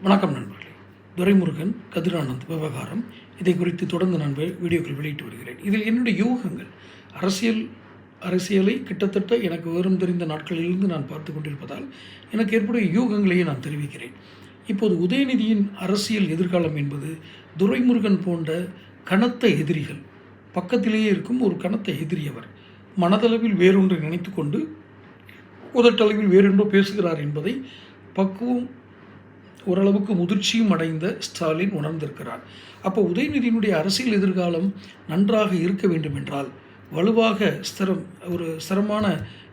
வணக்கம் நண்பர்களே. துரைமுருகன் கதிரானந்த் விவகாரம் இதை குறித்து தொடர்ந்து நான் வீடியோக்கள் வெளியிட்டு வருகிறேன். இதில் என்னுடைய யூகங்கள் அரசியலை கிட்டத்தட்ட எனக்கு விவரம் தெரிந்த நாட்களிலிருந்து நான் பார்த்து கொண்டிருப்பதால் எனக்கு ஏற்புடைய யூகங்களையே நான் தெரிவிக்கிறேன். இப்போது உதயநிதியின் அரசியல் எதிர்காலம் என்பது துரைமுருகன் போன்ற கனத்த எதிரிகள் பக்கத்திலேயே இருக்கும் ஒரு கனத்த எதிரியவர் மனதளவில் வேறொன்றை நினைத்து கொண்டு உதட்டளவில் வேறொன்றோ பேசுகிறார் என்பதை பக்குவம் ஓரளவுக்கு முதிர்ச்சியும் அடைந்த ஸ்டாலின் உணர்ந்திருக்கிறார். அப்போ உதயநிதியினுடைய அரசியல் எதிர்காலம் நன்றாக இருக்க வேண்டும் என்றால், வலுவாக ஒரு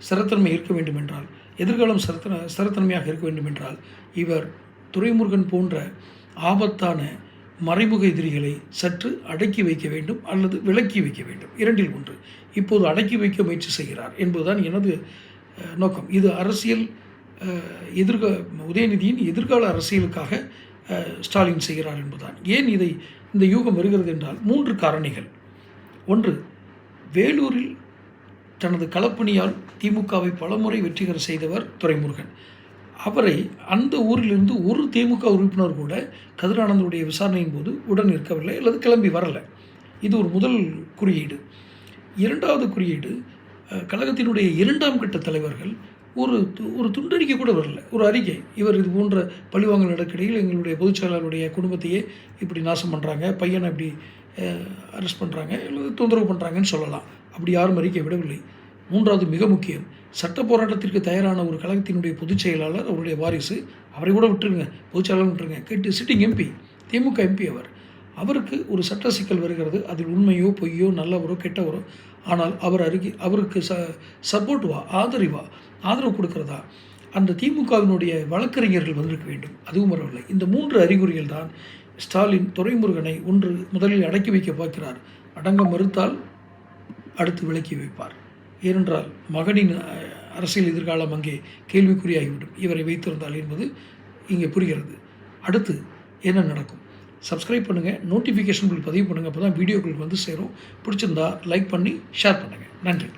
ஸ்திரத்தன்மை இருக்க வேண்டும் என்றால், எதிர்காலம் ஸ்திரத்தன்மையாக இருக்க வேண்டும் என்றால், இவர் துரைமுருகன் போன்ற ஆபத்தான மறைமுக எதிரிகளை சற்று அடக்கி வைக்க வேண்டும் அல்லது விலக்கி வைக்க வேண்டும். இரண்டில் ஒன்று. இப்போது அடக்கி வைக்க முயற்சி செய்கிறார் என்பதுதான் எனது நோக்கம். இது அரசியல் உதயநிதியின் எதிர்கால அரசியலுக்காக ஸ்டாலின் செய்கிறார் என்பதுதான். ஏன் இந்த யூகம் வருகிறது என்றால் 3 காரணிகள். ஒன்று, வேலூரில் தனது களப்பணியால் திமுகவை பலமுறை வெற்றிகர செய்தவர் துரைமுருகன். அவரை அந்த ஊரிலிருந்து ஒரு திமுக உறுப்பினர் கூட கதிரானந்தனுடைய விசாரணையின் போது உடன் இருக்கவில்லை அல்லது கிளம்பி வரலை. இது ஒரு முதல் குறியீடு. இரண்டாவது குறியீடு, கழகத்தினுடைய 2ஆம் கட்ட தலைவர்கள் ஒரு துண்டறிக்கை கூட வரல. ஒரு அறிக்கை, இவர் இது போன்ற பழிவாங்கல் நடக்கடியில் எங்களுடைய பொதுச் செயலாளருடைய குடும்பத்தையே இப்படி நாசம் பண்ணுறாங்க, பையனை இப்படி அரெஸ்ட் பண்ணுறாங்க, இல்லை தொந்தரவு பண்ணுறாங்கன்னு சொல்லலாம். அப்படி யாரும் அறிக்கை விடவில்லை. மூன்றாவது, மிக முக்கியம், சட்ட போராட்டத்திற்கு தயாரான ஒரு கழகத்தினுடைய பொதுச் செயலாளர், அவருடைய வாரிசு, அவரை கூட விட்டுருங்க, பொதுச் செயலாளர் விட்டுருங்க, கேட்டு சிட்டிங் எம்பி, திமுக எம்பி அவருக்கு ஒரு சட்ட சிக்கல் வருகிறது. அதில் உண்மையோ பொய்யோ நல்லவரோ கெட்டவரோ, ஆனால் அவருக்கு சப்போர்ட்டுவா ஆதரவு கொடுக்கிறதா அந்த திமுகவினுடைய வழக்கறிஞர்கள் வந்திருக்க வேண்டும். அதுவும் வரவில்லை. இந்த 3 அறிகுறிகள் தான் ஸ்டாலின் துரைமுருகனை முதலில் அடக்கி வைக்க பார்க்கிறார். அடங்க மறுத்தால் அடுத்து விலக்கி வைப்பார். ஏனென்றால் மகனின் அரசியல் எதிர்காலம் அங்கே கேள்விக்குறியாகிவிடும் இவரை வைத்திருந்தால் என்பது இங்கே புரிகிறது. அடுத்து என்ன நடக்கும்? சப்ஸ்கிரைப் பண்ணுங்கள், நோட்டிஃபிகேஷன் பில் பதிவு பண்ணுங்கள். அப்போ தான் வீடியோக்கள் வந்து சேரும். பிடிச்சிருந்தா லைக் பண்ணி ஷேர் பண்ணுங்கள். நன்றி.